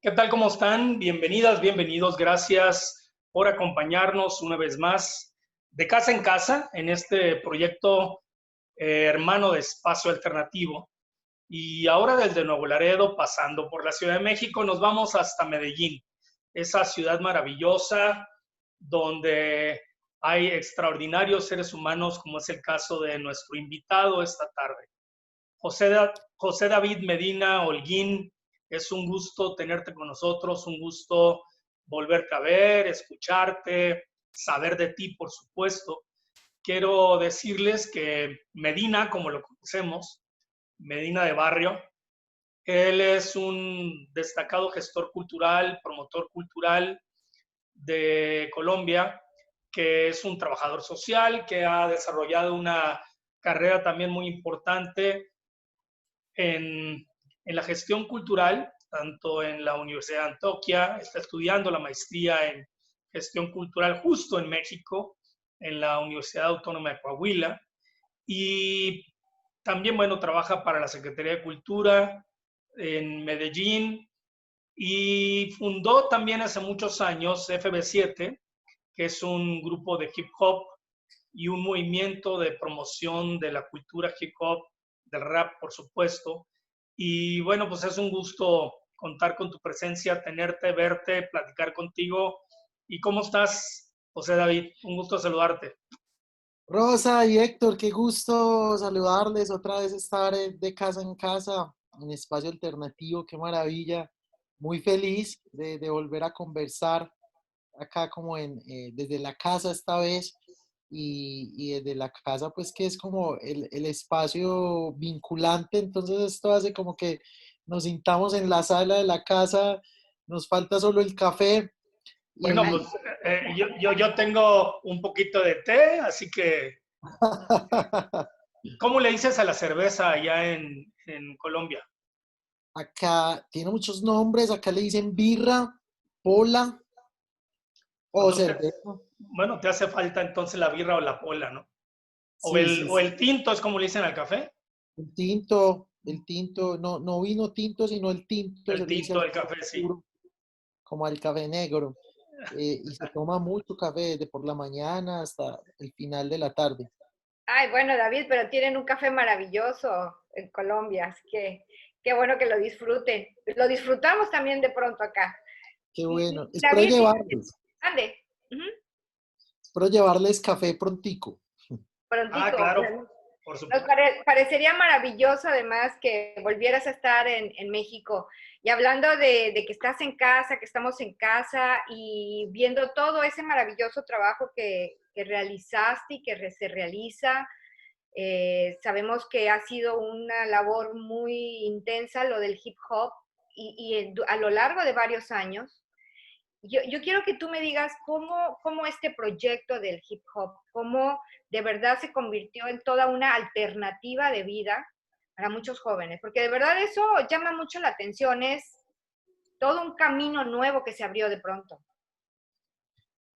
¿Qué tal? ¿Cómo están? Bienvenidas, bienvenidos. Gracias por acompañarnos una vez más de casa en casa en este proyecto hermano de Espacio Alternativo. Y ahora desde Nuevo Laredo, pasando por la Ciudad de México, nos vamos hasta Medellín, esa ciudad maravillosa donde hay extraordinarios seres humanos, como es el caso de nuestro invitado esta tarde. José David Medina Holguín, es un gusto tenerte con nosotros, un gusto volverte a ver, escucharte, saber de ti, por supuesto. Quiero decirles que Medina, como lo conocemos, Medina de Barrio, él es un destacado gestor cultural, promotor cultural de Colombia, que es un trabajador social, que ha desarrollado una carrera también muy importante en, en la gestión cultural, tanto en la Universidad de Antioquia, está estudiando la maestría en gestión cultural justo en México, en la Universidad Autónoma de Coahuila, y también, bueno, trabaja para la Secretaría de Cultura en Medellín y fundó también hace muchos años FB7, que es un grupo de hip hop y un movimiento de promoción de la cultura hip hop, del rap, por supuesto. Y bueno, pues es un gusto contar con tu presencia, tenerte, verte, platicar contigo. ¿Y cómo estás, José David? Un gusto saludarte. Rosa y Héctor, qué gusto saludarles, otra vez estar de casa en casa, en espacio alternativo, qué maravilla. Muy feliz de volver a conversar acá como desde la casa esta vez y desde la casa pues que es como el espacio vinculante, entonces esto hace como que nos sintamos en la sala de la casa, nos falta solo el café Bueno, pues y yo tengo un poquito de té, así que, ¿cómo le dices a la cerveza allá en Colombia? acá tiene muchos nombres, acá le dicen birra, pola o Entonces, cerveza. bueno, te hace falta entonces la birra o la pola, ¿no? Sí, sí, O sí. el tinto es como le dicen al café. El tinto, no, no vino tinto, sino el tinto, El se le dice tinto al del café café, sí. oscuro, como al café negro. Y se toma mucho café desde por la mañana hasta el final de la tarde. Ay, bueno, David, pero tienen un café maravilloso en Colombia, así que qué bueno que lo disfruten. Lo disfrutamos también de pronto acá. Qué bueno. David, ande, ujú, Espero llevarles café prontico. Ah, prontico. claro, por Nos supuesto. parecería maravilloso además que volvieras a estar en México. Y hablando de que estás en casa, que estamos en casa y viendo todo ese maravilloso trabajo que realizaste y que se realiza. Sabemos que ha sido una labor muy intensa lo del hip hop y a lo largo de varios años. Yo quiero que tú me digas cómo este proyecto del hip hop, cómo de verdad se convirtió en toda una alternativa de vida para muchos jóvenes, porque de verdad eso llama mucho la atención, es todo un camino nuevo que se abrió de pronto.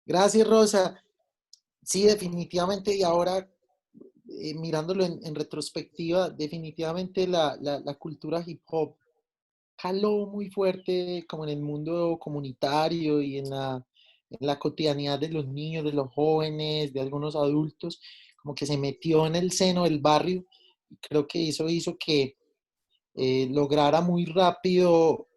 Gracias, Rosa. Sí, definitivamente, y ahora mirándolo en retrospectiva, definitivamente la cultura hip hop caló muy fuerte como en el mundo comunitario y en la cotidianidad de los niños, de los jóvenes, de algunos adultos, como que se metió en el seno del barrio y creo que eso hizo que lograra muy rápido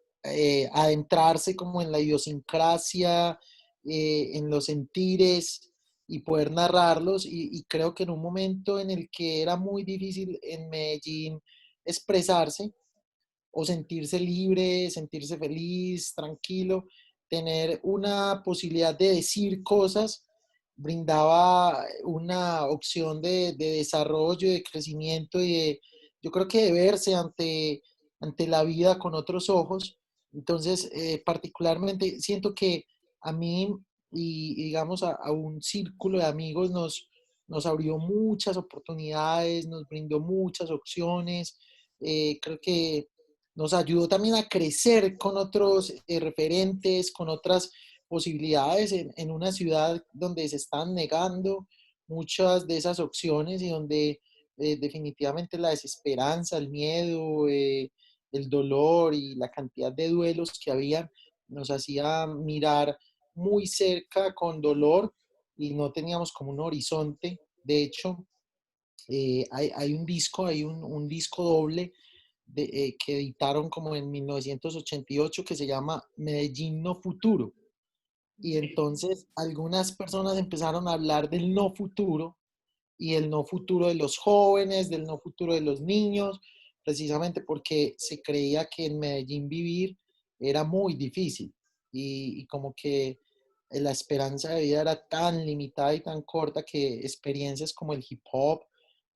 adentrarse como en la idiosincrasia, en los sentires y poder narrarlos y creo que en un momento en el que era muy difícil en Medellín expresarse, o sentirse libre, sentirse feliz, tranquilo, tener una posibilidad de decir cosas, brindaba una opción de desarrollo, de crecimiento y yo creo que de verse ante la vida con otros ojos. Entonces, particularmente siento que a mí y digamos a un círculo de amigos nos abrió muchas oportunidades, nos brindó muchas opciones. Creo que nos ayudó también a crecer con otros referentes, con otras posibilidades en una ciudad donde se están negando muchas de esas opciones y donde definitivamente la desesperanza, el miedo, el dolor y la cantidad de duelos que había nos hacía mirar muy cerca con dolor y no teníamos como un horizonte. De hecho, hay un disco, un disco doble que editaron como en 1988 que se llama Medellín No Futuro. Y entonces algunas personas empezaron a hablar del no futuro y el no futuro de los jóvenes, del no futuro de los niños, precisamente porque se creía que en Medellín vivir era muy difícil y como que la esperanza de vida era tan limitada y tan corta que experiencias como el hip hop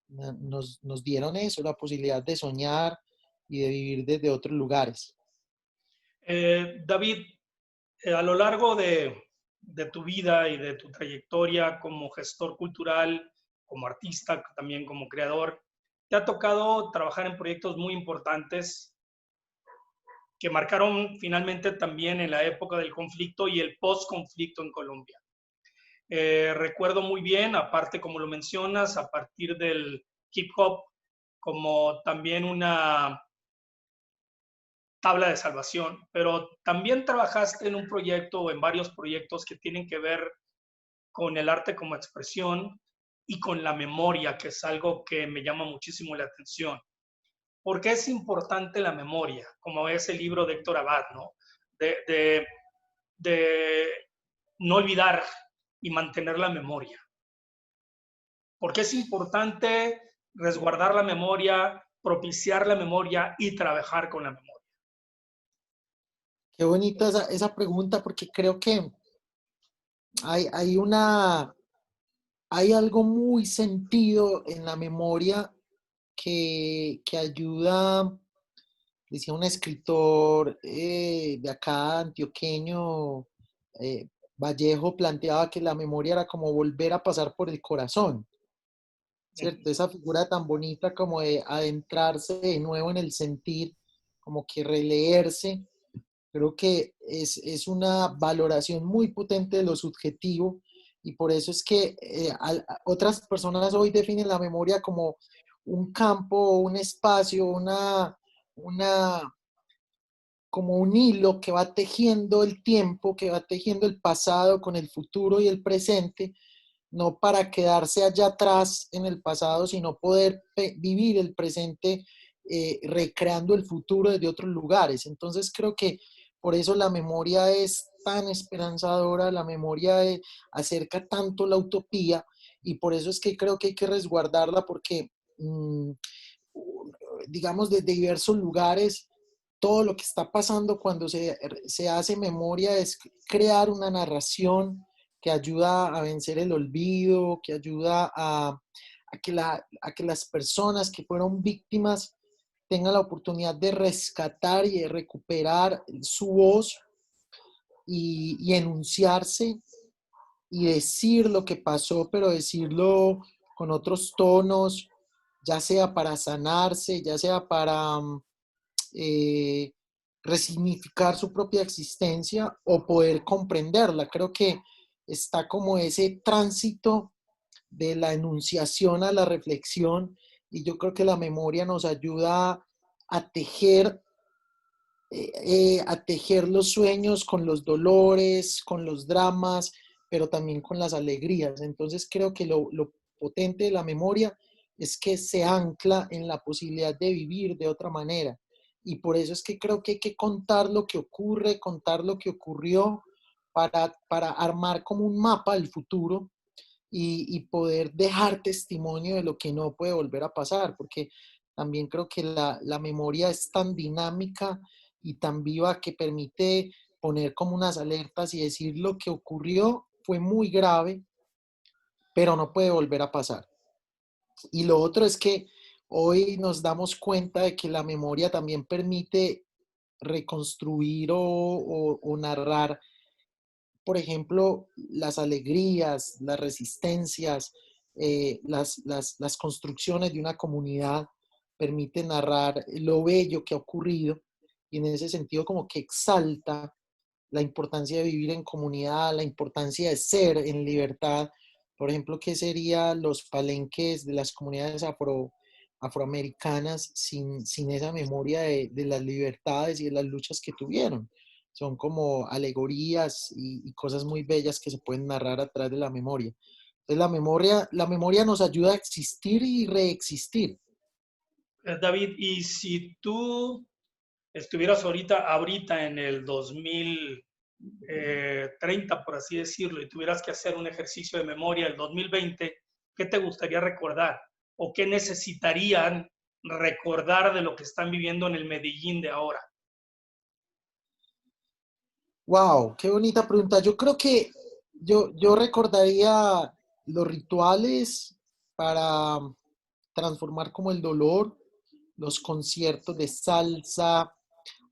nos dieron eso, la posibilidad de soñar y de vivir desde otros lugares. David, a lo largo de tu vida y de tu trayectoria como gestor cultural, como artista, también como creador, te ha tocado trabajar en proyectos muy importantes que marcaron finalmente también en la época del conflicto y el post-conflicto en Colombia. Recuerdo muy bien, aparte como lo mencionas, a partir del hip hop, como también una tabla de salvación, pero también trabajaste en un proyecto o en varios proyectos que tienen que ver con el arte como expresión y con la memoria, que es algo que me llama muchísimo la atención. ¿Por qué es importante la memoria? Como ese libro de Héctor Abad, ¿no? De, de, de no olvidar y mantener la memoria. ¿Por qué es importante resguardar la memoria, propiciar la memoria y trabajar con la memoria? Qué bonita esa pregunta porque creo que hay una, hay algo muy sentido en la memoria que ayuda, decía un escritor de acá, antioqueño, Vallejo, planteaba que la memoria era como volver a pasar por el corazón, ¿cierto? Esa figura tan bonita como de adentrarse de nuevo en el sentir, como que releerse. Creo que es una valoración muy potente de lo subjetivo y por eso es que otras personas hoy definen la memoria como un campo, un espacio, una, como un hilo que va tejiendo el tiempo, que va tejiendo el pasado con el futuro y el presente, no para quedarse allá atrás en el pasado, sino poder vivir el presente recreando el futuro desde otros lugares. Entonces creo que por eso la memoria es tan esperanzadora, la memoria acerca tanto la utopía y por eso es que creo que hay que resguardarla porque, digamos, desde diversos lugares, todo lo que está pasando cuando se hace memoria es crear una narración que ayuda a vencer el olvido, que ayuda a que las personas que fueron víctimas tengan la oportunidad de rescatar y de recuperar su voz y enunciarse y decir lo que pasó, pero decirlo con otros tonos, ya sea para sanarse, ya sea para eh, resignificar su propia existencia o poder comprenderla. Creo que está como ese tránsito de la enunciación a la reflexión y yo creo que la memoria nos ayuda a tejer los sueños con los dolores, con los dramas, pero también con las alegrías. Entonces creo que lo potente de la memoria es que se ancla en la posibilidad de vivir de otra manera. Y por eso es que creo que hay que contar lo que ocurre, contar lo que ocurrió para armar como un mapa del futuro y poder dejar testimonio de lo que no puede volver a pasar, porque también creo que la memoria es tan dinámica y tan viva que permite poner como unas alertas y decir lo que ocurrió fue muy grave, pero no puede volver a pasar. Y lo otro es que hoy nos damos cuenta de que la memoria también permite reconstruir o narrar, por ejemplo, las alegrías, las resistencias, las construcciones de una comunidad, permite narrar lo bello que ha ocurrido y en ese sentido como que exalta la importancia de vivir en comunidad, la importancia de ser en libertad. Por ejemplo, ¿qué serían los palenques de las comunidades afroamericanas sin esa memoria de las libertades y de las luchas que tuvieron. Son como alegorías y cosas muy bellas que se pueden narrar a través de la memoria. Entonces la memoria nos ayuda a existir y reexistir. David, y si tú estuvieras ahorita en el 2030, por así decirlo, y tuvieras que hacer un ejercicio de memoria del 2020, ¿qué te gustaría recordar? ¿O qué necesitarían recordar de lo que están viviendo en el Medellín de ahora? Wow, qué bonita pregunta. Yo creo que yo recordaría los rituales para transformar como el dolor, los conciertos de salsa.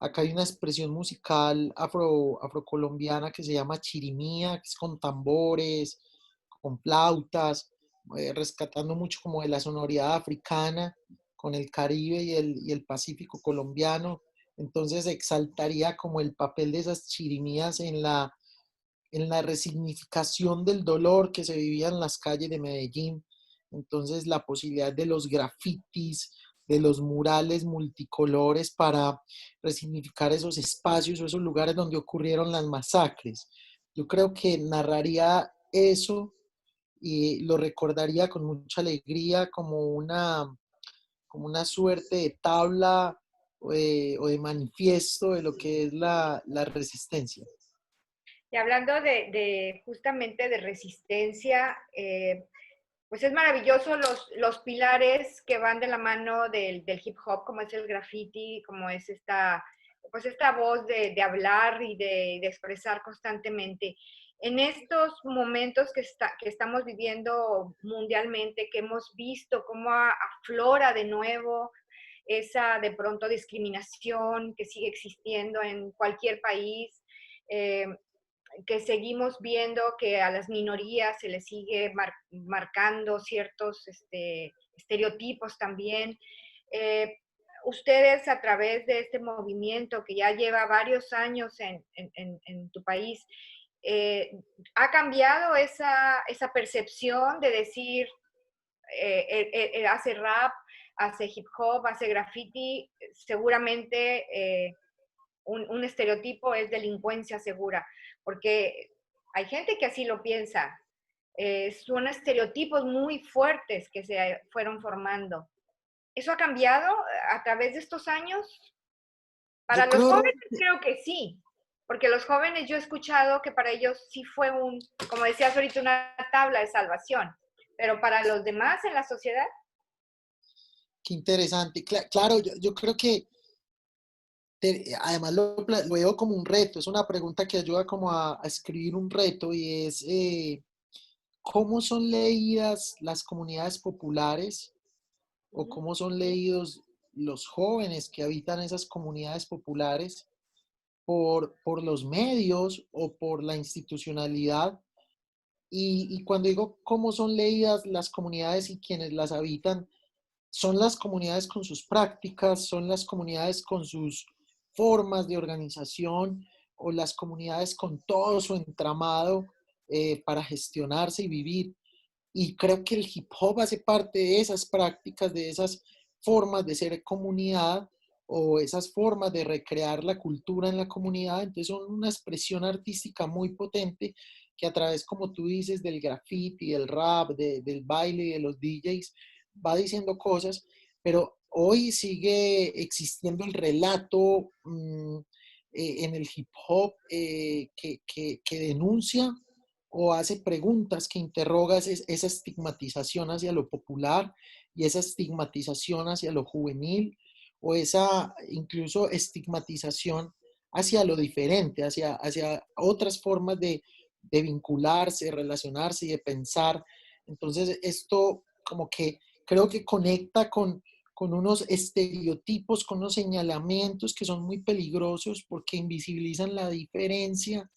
Acá hay una expresión musical afrocolombiana que se llama chirimía, que es con tambores, con flautas, rescatando mucho como de la sonoridad africana, con el Caribe y el Pacífico colombiano. Entonces exaltaría como el papel de esas chirimías en la resignificación del dolor que se vivía en las calles de Medellín. Entonces, la posibilidad de los grafitis, de los murales multicolores para resignificar esos espacios o esos lugares donde ocurrieron las masacres. Yo creo que narraría eso y lo recordaría con mucha alegría como una suerte de tabla o de manifiesto de lo que es la resistencia. Y hablando justamente de resistencia, pues es maravilloso los pilares que van de la mano del hip hop, como es el graffiti, como es pues esta voz de hablar y de expresar constantemente. En estos momentos que estamos viviendo mundialmente, que hemos visto cómo aflora de nuevo esa de pronto discriminación que sigue existiendo en cualquier país, eh, que seguimos viendo que a las minorías se les sigue marcando ciertos estereotipos también. Eh, Ustedes a través de este movimiento que ya lleva varios años en tu país, ¿ha cambiado esa percepción de decir, hace rap, hace hip hop, hace graffiti, seguramente un estereotipo es delincuencia segura, porque hay gente que así lo piensa. Son estereotipos muy fuertes que se fueron formando. ¿Eso ha cambiado a través de estos años? Para Yo los creo, jóvenes creo que sí, porque los jóvenes yo he escuchado que para ellos sí fue como decías ahorita, una tabla de salvación, pero para los demás en la sociedad. qué interesante. Claro, yo creo que además lo veo como un reto, es una pregunta que ayuda como a escribir un reto y es cómo son leídas las comunidades populares o cómo son leídos los jóvenes que habitan esas comunidades populares por los medios o por la institucionalidad. Y cuando digo cómo son leídas las comunidades y quienes las habitan, son las comunidades con sus prácticas, son las comunidades con sus formas de organización o las comunidades con todo su entramado para gestionarse y vivir. Y creo que el hip hop hace parte de esas prácticas, de esas formas de ser comunidad o esas formas de recrear la cultura en la comunidad. Entonces son una expresión artística muy potente que a través, como tú dices, del graffiti, del rap, del baile y de los DJs, va diciendo cosas, pero hoy sigue existiendo el relato en el hip hop que denuncia o hace preguntas que interroga esa estigmatización hacia lo popular y esa estigmatización hacia lo juvenil o esa incluso estigmatización hacia lo diferente, hacia otras formas de vincularse, de relacionarse y de pensar. Entonces esto como que creo que conecta con unos estereotipos, con unos señalamientos que son muy peligrosos porque invisibilizan la diferencia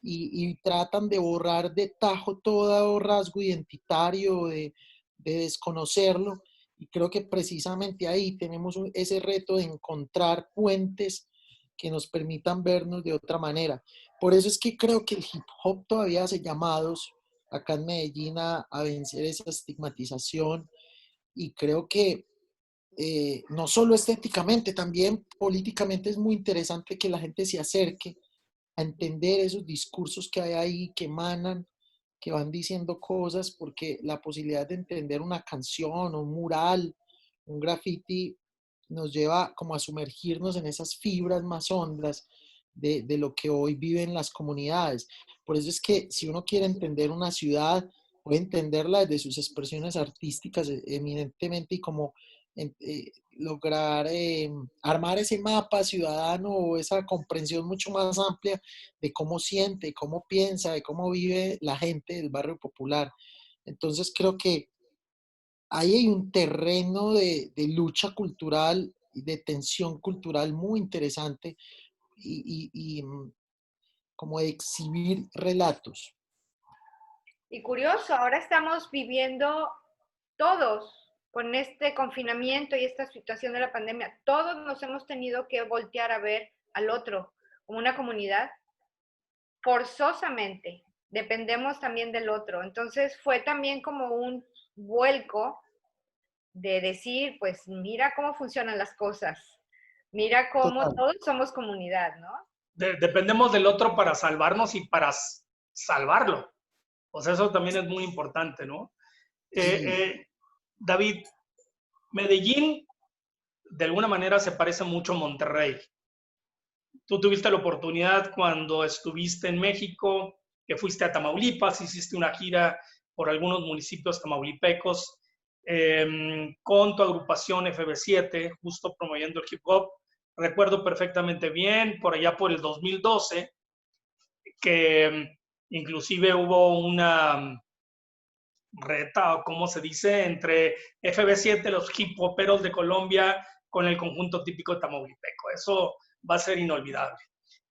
y tratan de borrar de tajo todo rasgo identitario, de desconocerlo. Y creo que precisamente ahí tenemos ese reto de encontrar puentes que nos permitan vernos de otra manera. Por eso es que creo que el hip hop todavía hace llamados acá en Medellín a vencer esa estigmatización y creo que no solo estéticamente, también políticamente es muy interesante que la gente se acerque a entender esos discursos que hay ahí, que emanan, que van diciendo cosas, porque la posibilidad de entender una canción, un mural, un graffiti, nos lleva como a sumergirnos en esas fibras más hondas de lo que hoy viven las comunidades. Por eso es que si uno quiere entender una ciudad, puede entenderla desde sus expresiones artísticas eminentemente y como lograr armar ese mapa ciudadano o esa comprensión mucho más amplia de cómo siente, cómo piensa, de cómo vive la gente del barrio popular. Entonces creo que ahí hay un terreno de lucha cultural y de tensión cultural muy interesante y como de exhibir relatos. Y curioso, ahora estamos viviendo todos con este confinamiento y esta situación de la pandemia, todos nos hemos tenido que voltear a ver al otro como una comunidad, forzosamente, dependemos también del otro. Entonces fue también como un vuelco de decir, pues mira cómo funcionan las cosas, mira cómo Total. todos somos comunidad, ¿no? Dependemos del otro para salvarnos y para salvarlo. O sea, eso también es muy importante, ¿no? Sí, David, Medellín de alguna manera se parece mucho a Monterrey. Tú tuviste la oportunidad cuando estuviste en México, que fuiste a Tamaulipas, hiciste una gira por algunos municipios tamaulipecos con tu agrupación FB7, justo promoviendo el hip hop. Recuerdo perfectamente bien, por allá por el 2012, que inclusive hubo una reta, o como se dice, entre FB7, los hip hoperos de Colombia, con el conjunto típico tamaulipeco. Eso va a ser inolvidable.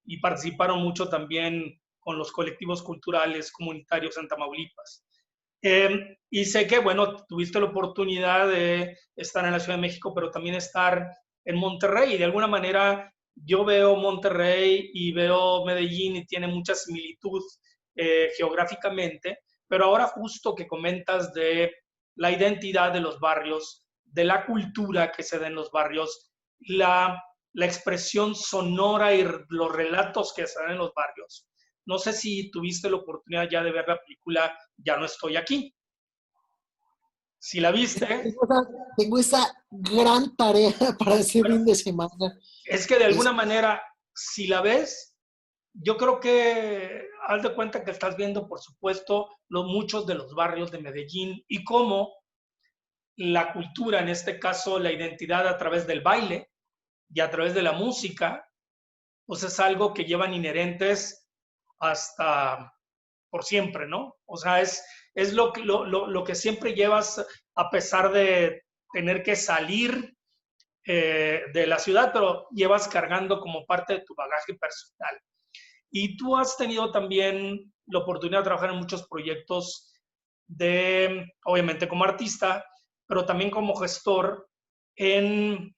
Y participaron mucho también con los colectivos culturales comunitarios en Tamaulipas. Y sé que, bueno, tuviste la oportunidad de estar en la Ciudad de México, pero también estar en Monterrey. Y de alguna manera yo veo Monterrey y veo Medellín y tiene mucha similitud geográficamente, pero ahora justo que comentas de la identidad de los barrios, de la cultura que se da en los barrios, la expresión sonora y los relatos que se dan en los barrios. No sé si tuviste la oportunidad ya de ver la película Ya no estoy aquí. Si la viste, tengo esa gran tarea para este bueno, fin de semana. es que de Es, alguna manera, si la ves, yo creo que haz de cuenta que estás viendo, por supuesto, muchos de los barrios de Medellín y cómo la cultura, en este caso la identidad a través del baile y a través de la música, pues es algo que llevan inherentes hasta por siempre, ¿no? O sea, es lo que siempre llevas a pesar de tener que salir de la ciudad, pero llevas cargando como parte de tu bagaje personal. Y tú has tenido también la oportunidad de trabajar en muchos proyectos de, obviamente como artista, pero también como gestor en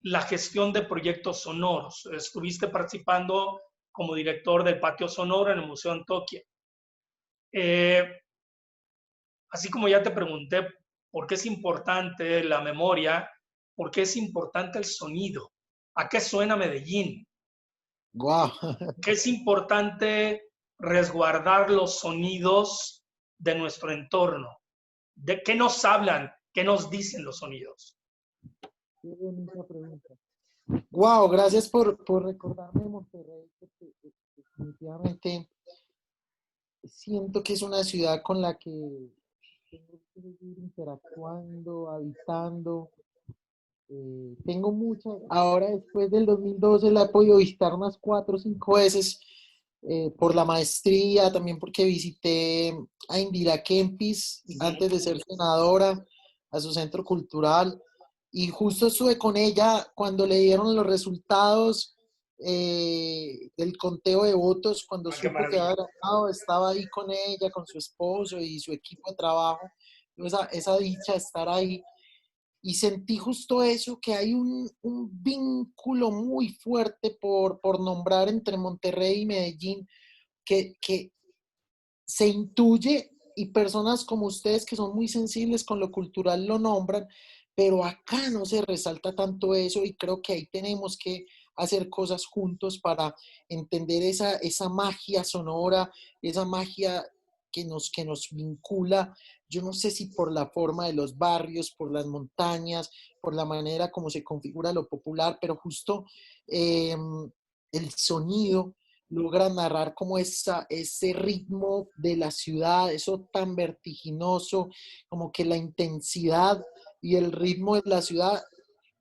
la gestión de proyectos sonoros. Estuviste participando como director del Patio Sonoro en el Museo Antoquia. Eh, Así como ya te pregunté por qué es importante la memoria, por qué es importante el sonido, a qué suena Medellín, wow. qué es importante resguardar los sonidos de nuestro entorno, de qué nos hablan, qué nos dicen los sonidos. Qué bonita pregunta. Wow, gracias por recordarme Monterrey, porque definitivamente siento que es una ciudad con la que tengo que seguir interactuando, habitando. Tengo muchas, ahora después del 2012 la he podido visitar unas 4 o 5 veces por la maestría, también porque visité a Indira Kempis antes de ser senadora, a su centro cultural, y justo estuve con ella cuando le dieron los resultados del conteo de votos, cuando Ah, qué supo que maravilla. había ganado, estaba ahí con ella, con su esposo y su equipo de trabajo, esa dicha de estar ahí. Y sentí justo eso, que hay un vínculo muy fuerte por nombrar entre Monterrey y Medellín, que se intuye y personas como ustedes que son muy sensibles con lo cultural lo nombran, pero acá no se resalta tanto eso y creo que ahí tenemos que hacer cosas juntos para entender esa magia sonora, esa magia que nos vincula. Yo no sé si por la forma de los barrios, por las montañas, por la manera como se configura lo popular, pero justo eh, el sonido logra narrar como ese ritmo de la ciudad, eso tan vertiginoso, como que la intensidad y el ritmo de la ciudad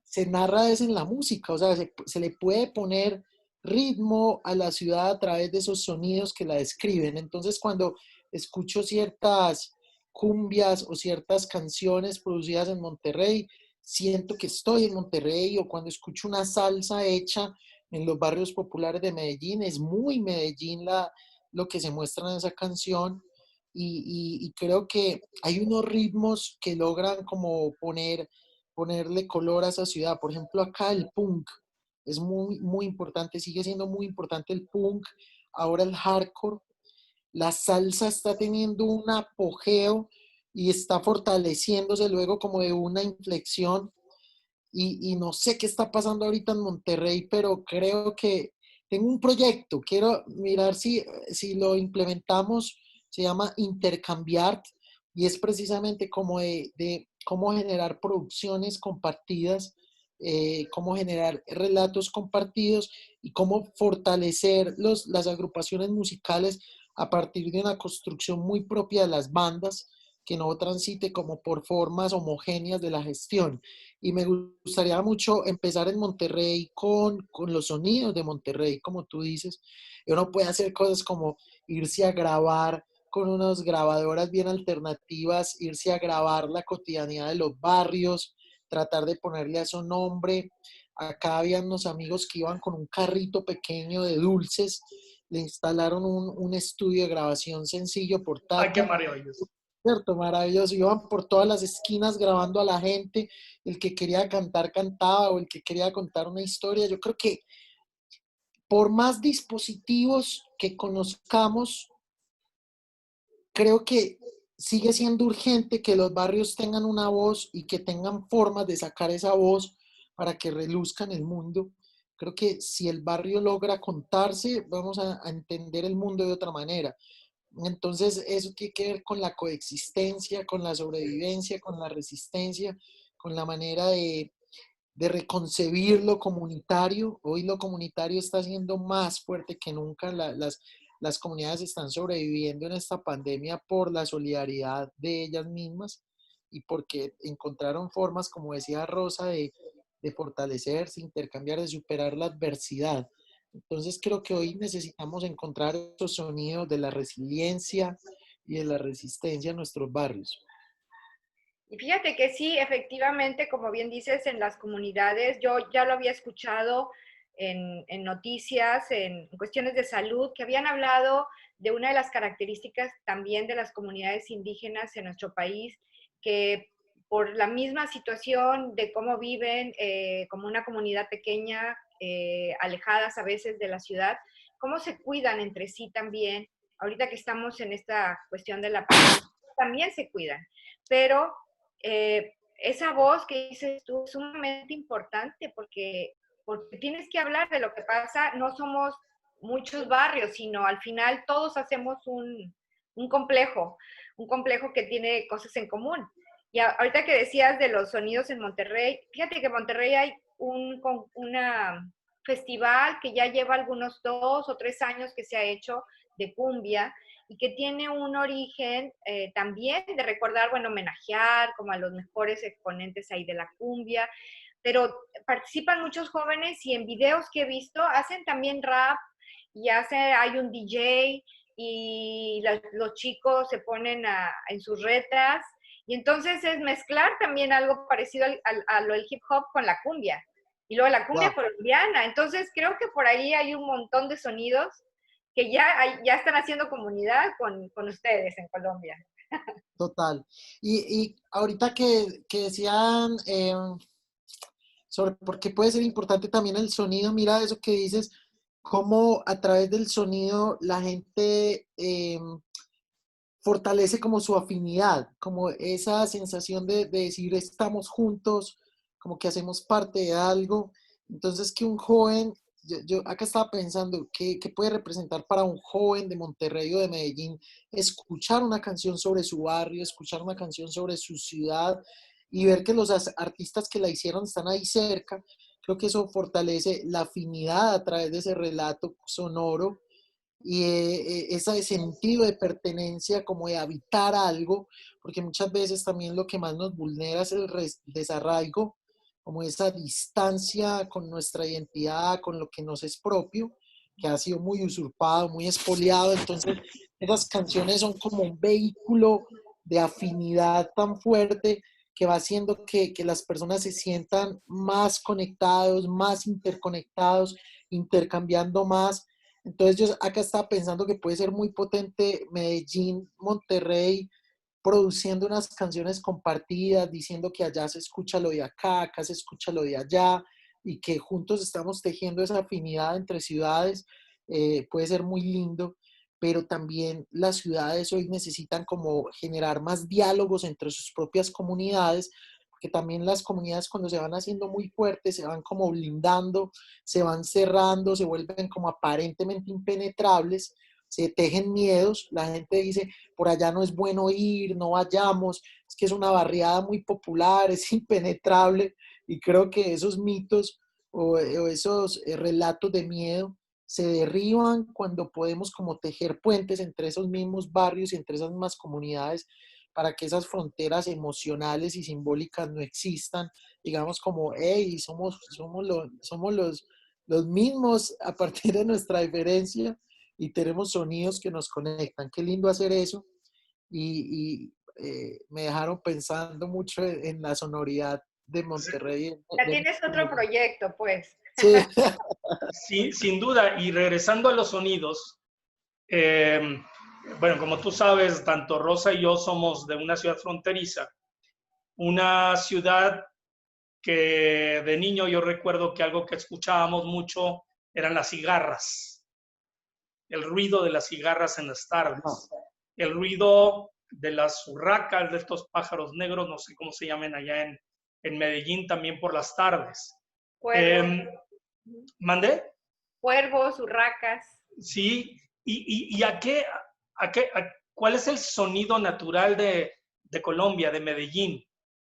se narra es en la música, o sea, se le puede poner ritmo a la ciudad a través de esos sonidos que la describen. Entonces, cuando escucho ciertas cumbias o ciertas canciones producidas en Monterrey, siento que estoy en Monterrey, o cuando escucho una salsa hecha en los barrios populares de Medellín, es muy Medellín lo que se muestra en esa canción. Y creo que hay unos ritmos que logran como ponerle color a esa ciudad. Por ejemplo, acá el punk es muy importante, sigue siendo muy importante el punk, ahora el hardcore. La salsa está teniendo un apogeo y está fortaleciéndose luego como de una inflexión y no sé qué está pasando ahorita en Monterrey, pero creo que tengo un proyecto, quiero mirar si lo implementamos, se llama Intercambiar y es precisamente como de cómo generar producciones compartidas, cómo generar relatos compartidos y cómo fortalecer las agrupaciones musicales a partir de una construcción muy propia de las bandas que no transite como por formas homogéneas de la gestión. Y me gustaría mucho empezar en Monterrey con los sonidos de Monterrey, como tú dices. Y uno puede hacer cosas como irse a grabar con unas grabadoras bien alternativas, irse a grabar la cotidianidad de los barrios, tratar de ponerle a eso nombre. Acá habían unos amigos que iban con un carrito pequeño de dulces, le instalaron un estudio de grabación sencillo, Ay, qué portátil, maravilloso. cierto, maravilloso. Iban por todas las esquinas grabando a la gente, el que quería cantar cantaba o el que quería contar una historia. Yo creo que por más dispositivos que conozcamos, creo que sigue siendo urgente que los barrios tengan una voz y que tengan formas de sacar esa voz para que reluzca en el mundo. Creo que si el barrio logra contarse, vamos a entender el mundo de otra manera. Entonces, eso tiene que ver con la coexistencia, con la sobrevivencia, con la resistencia, con la manera de reconcebir lo comunitario. Hoy lo comunitario está siendo más fuerte que nunca. Las comunidades están sobreviviendo en esta pandemia por la solidaridad de ellas mismas y porque encontraron formas, como decía Rosa, de fortalecerse, intercambiar, de superar la adversidad. Entonces creo que hoy necesitamos encontrar esos sonidos de la resiliencia y de la resistencia en nuestros barrios. Y fíjate que sí, efectivamente, como bien dices, en las comunidades, yo ya lo había escuchado en noticias, en cuestiones de salud, que habían hablado de una de las características también de las comunidades indígenas en nuestro país, que por la misma situación de cómo viven como una comunidad pequeña, alejadas a veces de la ciudad, cómo se cuidan entre sí también. Ahorita que estamos en esta cuestión de la pandemia, también se cuidan, pero esa voz que dices tú es sumamente importante porque tienes que hablar de lo que pasa. No somos muchos barrios, sino al final todos hacemos un complejo que tiene cosas en común. Y ahorita que decías de los sonidos en Monterrey, fíjate que en Monterrey hay una festival que ya lleva algunos 2 o 3 años que se ha hecho de cumbia, y que tiene un origen también de recordar, bueno, homenajear como a los mejores exponentes ahí de la cumbia, pero participan muchos jóvenes y en videos que he visto hacen también rap y hay un DJ y los chicos se ponen en sus retas y entonces es mezclar también algo parecido a lo del hip hop con la cumbia y luego la cumbia Wow, colombiana. Entonces creo que por ahí hay un montón de sonidos que ya están haciendo comunidad con ustedes en Colombia. total. Y ahorita que decían sobre por qué puede ser importante también el sonido, mira eso que dices, cómo a través del sonido la gente fortalece como su afinidad, como esa sensación de decir estamos juntos, como que hacemos parte de algo. Entonces que un joven, yo acá estaba pensando, ¿qué puede representar para un joven de Monterrey o de Medellín escuchar una canción sobre su barrio, escuchar una canción sobre su ciudad y ver que los artistas que la hicieron están ahí cerca? Creo que eso fortalece la afinidad a través de ese relato sonoro y ese sentido de pertenencia, como de habitar algo, porque muchas veces también lo que más nos vulnera es el desarraigo, como esa distancia con nuestra identidad, con lo que nos es propio, que ha sido muy usurpado, muy expoliado. Entonces, esas canciones son como un vehículo de afinidad tan fuerte que va haciendo que las personas se sientan más conectados, más interconectados, intercambiando más. Entonces yo acá estaba pensando que puede ser muy potente Medellín, Monterrey, produciendo unas canciones compartidas, diciendo que allá se escucha lo de acá, acá se escucha lo de allá, y que juntos estamos tejiendo esa afinidad entre ciudades. Puede ser muy lindo, pero también las ciudades hoy necesitan como generar más diálogos entre sus propias comunidades, porque también las comunidades cuando se van haciendo muy fuertes, se van como blindando, se van cerrando, se vuelven como aparentemente impenetrables, se tejen miedos, la gente dice, por allá no es bueno ir, no vayamos, es que es una barriada muy popular, es impenetrable, y creo que esos mitos o esos relatos de miedo se derriban cuando podemos como tejer puentes entre esos mismos barrios y entre esas mismas comunidades para que esas fronteras emocionales y simbólicas no existan, digamos como, hey, los mismos a partir de nuestra diferencia y tenemos sonidos que nos conectan. Qué lindo hacer eso y me dejaron pensando mucho en la sonoridad de Monterrey. Ya tienes otro proyecto, pues. Sí. Sí, sin duda. Y regresando a los sonidos, eh, bueno, como tú sabes, tanto Rosa y yo somos de una ciudad fronteriza, una ciudad que de niño yo recuerdo que algo que escuchábamos mucho eran las cigarras, el ruido de las cigarras en las tardes, el ruido de las urracas, de estos pájaros negros, no sé cómo se llaman allá en Medellín también por las tardes. Cuervos, ¿Mandé? cuervos, urracas. Sí, y ¿cuál es el sonido natural de Colombia, de Medellín?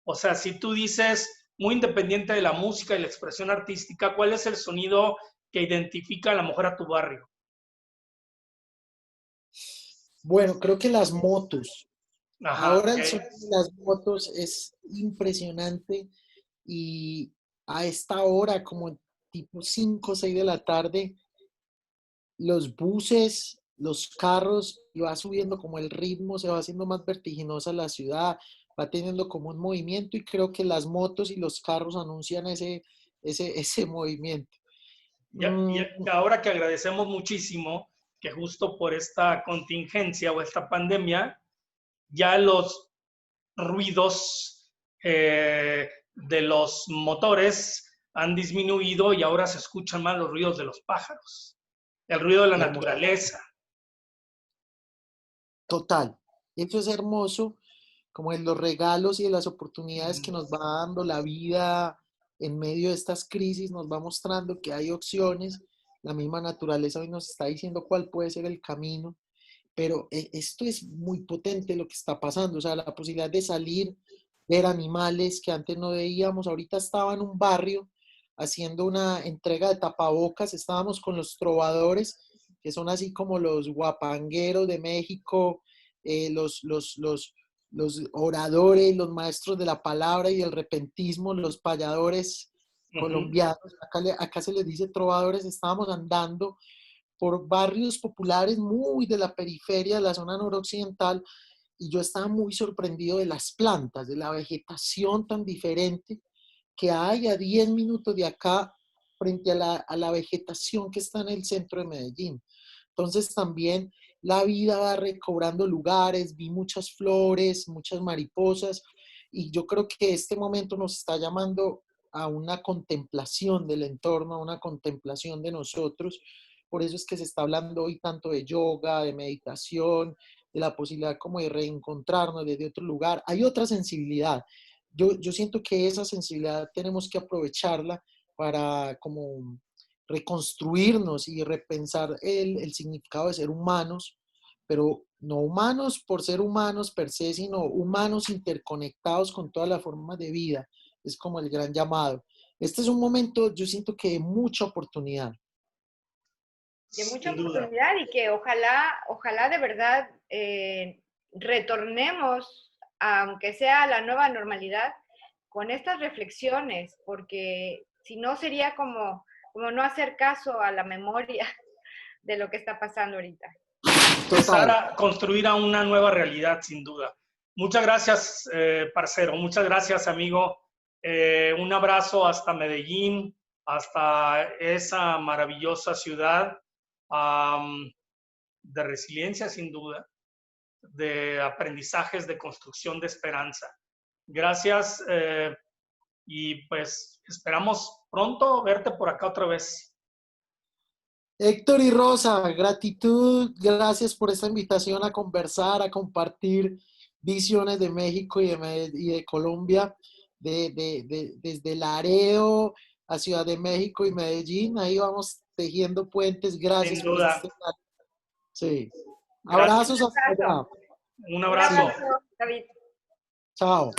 O sea, si tú dices, muy independiente de la música y la expresión artística, ¿cuál es el sonido que identifica a la mujer a tu barrio? Bueno, creo que las motos. Ajá, Ahora ok. el sonido de las motos es impresionante y a esta hora, como tipo 5 o 6 de la tarde, los buses, los carros, y va subiendo como el ritmo, se va haciendo más vertiginosa la ciudad, va teniendo como un movimiento y creo que las motos y los carros anuncian ese movimiento. Y Mm, ahora que agradecemos muchísimo que justo por esta contingencia o esta pandemia, ya los ruidos de los motores han disminuido y ahora se escuchan más los ruidos de los pájaros, el ruido de la de acuerdo. naturaleza. Total. Eso es hermoso, como en los regalos y de las oportunidades que nos va dando la vida en medio de estas crisis, nos va mostrando que hay opciones. La misma naturaleza hoy nos está diciendo cuál puede ser el camino, pero esto es muy potente lo que está pasando, o sea, la posibilidad de salir, ver animales que antes no veíamos. Ahorita estaba en un barrio haciendo una entrega de tapabocas, estábamos con los trovadores, que son así como los guapangueros de México, los oradores, los maestros de la palabra y del repentismo, los payadores Ujú. colombianos, acá se les dice trovadores. Estábamos andando por barrios populares muy de la periferia de la zona noroccidental y yo estaba muy sorprendido de las plantas, de la vegetación tan diferente que hay a 10 minutos de acá frente a la vegetación que está en el centro de Medellín. Entonces también la vida va recobrando lugares, vi muchas flores, muchas mariposas y yo creo que este momento nos está llamando a una contemplación del entorno, a una contemplación de nosotros. Por eso es que se está hablando hoy tanto de yoga, de meditación, de la posibilidad como de reencontrarnos desde otro lugar. Hay otra sensibilidad. Yo siento que esa sensibilidad tenemos que aprovecharla para como reconstruirnos y repensar el significado de ser humanos, pero no humanos por ser humanos per se, sino humanos interconectados con todas las formas de vida. Es como el gran llamado. Este es un momento, yo siento que de mucha oportunidad. De mucha Sin duda. oportunidad y que ojalá de verdad retornemos, aunque sea la nueva normalidad, con estas reflexiones, porque si no sería como no hacer caso a la memoria de lo que está pasando ahorita. Empezar Total. a construir a una nueva realidad, sin duda. Muchas gracias, parcero. Muchas gracias, amigo. Un abrazo hasta Medellín, hasta esa maravillosa ciudad de resiliencia, sin duda, de aprendizajes, de construcción de esperanza. Gracias y pues esperamos pronto verte por acá otra vez. Héctor y Rosa, gratitud, gracias por esta invitación a conversar, a compartir visiones de México y de Colombia, desde Laredo a Ciudad de México y Medellín. Ahí vamos tejiendo puentes. Sin Gracias por duda. este. Sí. Gracias. Abrazos hasta allá. Un Un abrazo. abrazo, David. Chao.